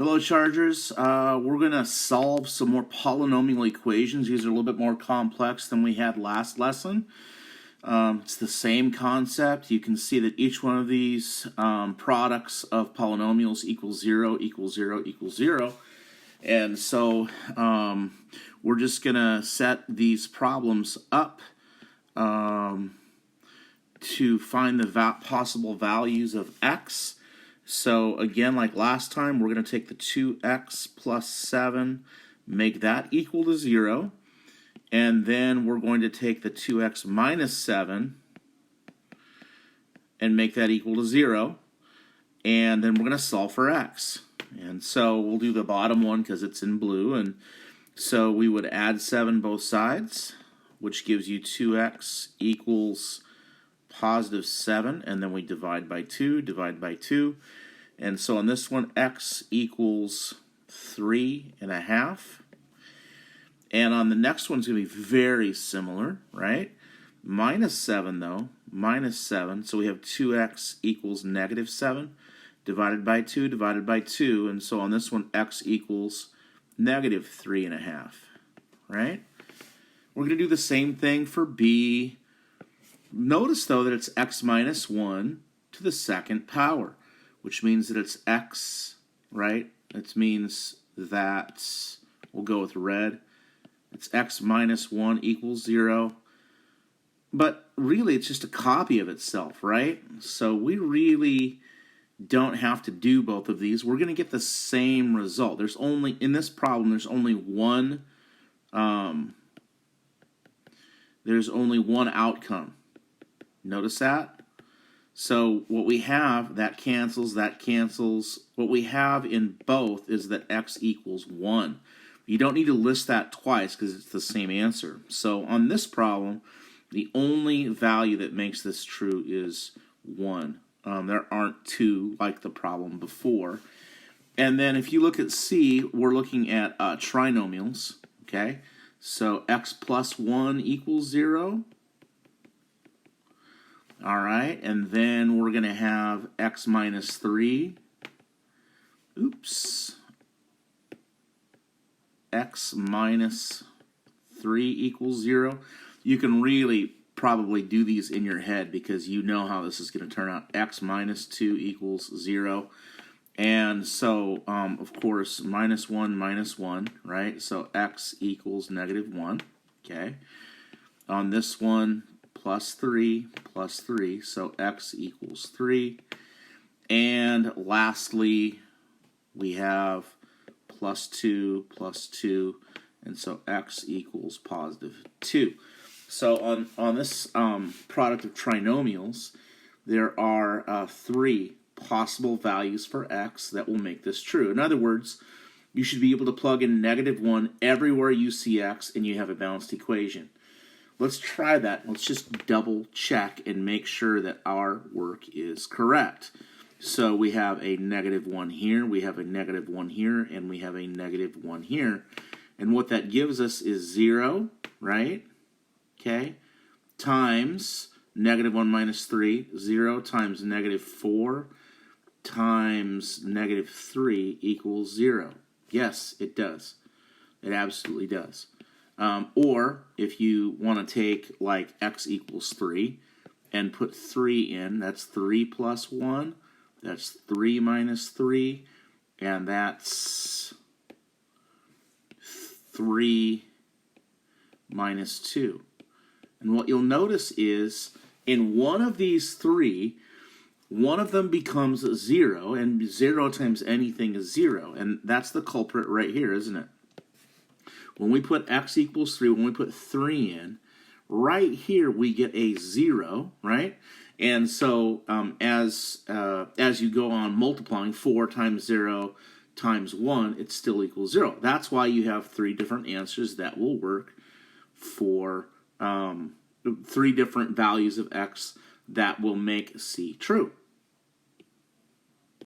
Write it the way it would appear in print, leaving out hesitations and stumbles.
Hello, Chargers. We're going to solve some more polynomial equations. These are a little bit more complex than we had last lesson. It's the same concept. You can see that each one of these products of polynomials equals 0, equals 0, equals 0. And so we're just going to set these problems up to find the possible values of x. So again, like last time, we're going to take the 2x plus 7, make that equal to 0. And then we're going to take the 2x minus 7 and make that equal to 0. And then we're going to solve for x. And so we'll do the bottom one because it's in blue. And so we would add 7 both sides, which gives you 2x equals positive 7, and then we divide by 2, divide by 2. And so on this one, x equals 3.5. And on the next one, it's going to be very similar, right? Minus 7, though, minus 7. So we have 2x equals negative 7, divided by 2, divided by 2. And so on this one, x equals negative 3.5, right? We're going to do the same thing for b. Notice, though, that it's x minus 1 to the second power, which means that it's x, right? It means that, we'll go with red, it's x minus 1 equals 0. But really, it's just a copy of itself, right? So we really don't have to do both of these. We're going to get the same result. There's only, in this problem, there's only one outcome. Notice that? So what we have, that cancels, that cancels. What we have in both is that x equals 1. You don't need to list that twice because it's the same answer. So on this problem, the only value that makes this true is 1. There aren't 2 like the problem before. And then if you look at C, we're looking at trinomials, okay? So x plus 1 equals 0. All right, and then we're going to have x minus 3. Oops. X minus 3 equals 0. You can really probably do these in your head because you know how this is going to turn out. X minus 2 equals 0. And so, of course, minus 1, right? So x equals negative 1, okay? On this one, plus 3, so x equals 3. And lastly, we have plus 2, and so x equals positive 2. So on this product of trinomials, there are 3 possible values for x that will make this true. In other words, you should be able to plug in negative 1 everywhere you see x, and you have a balanced equation. Let's try that. Let's just double check and make sure that our work is correct. So we have a negative 1 here, we have a negative 1 here, and we have a negative 1 here. And what that gives us is 0, right? Okay, times negative 1 minus 3, 0 times negative 4 times negative 3 equals 0. Yes, it does. It absolutely does. Or if you want to take like x equals 3 and put 3 in, that's 3 plus 1, that's 3 minus 3, and that's 3 minus 2. And what you'll notice is in one of these 3, one of them becomes 0, and 0 times anything is 0, and that's the culprit right here, isn't it? When we put x equals 3, when we put 3 in, right here we get a 0, right? And so as you go on multiplying, 4 times 0 times 1, it still equals 0. That's why you have 3 different answers that will work for 3 different values of x that will make C true.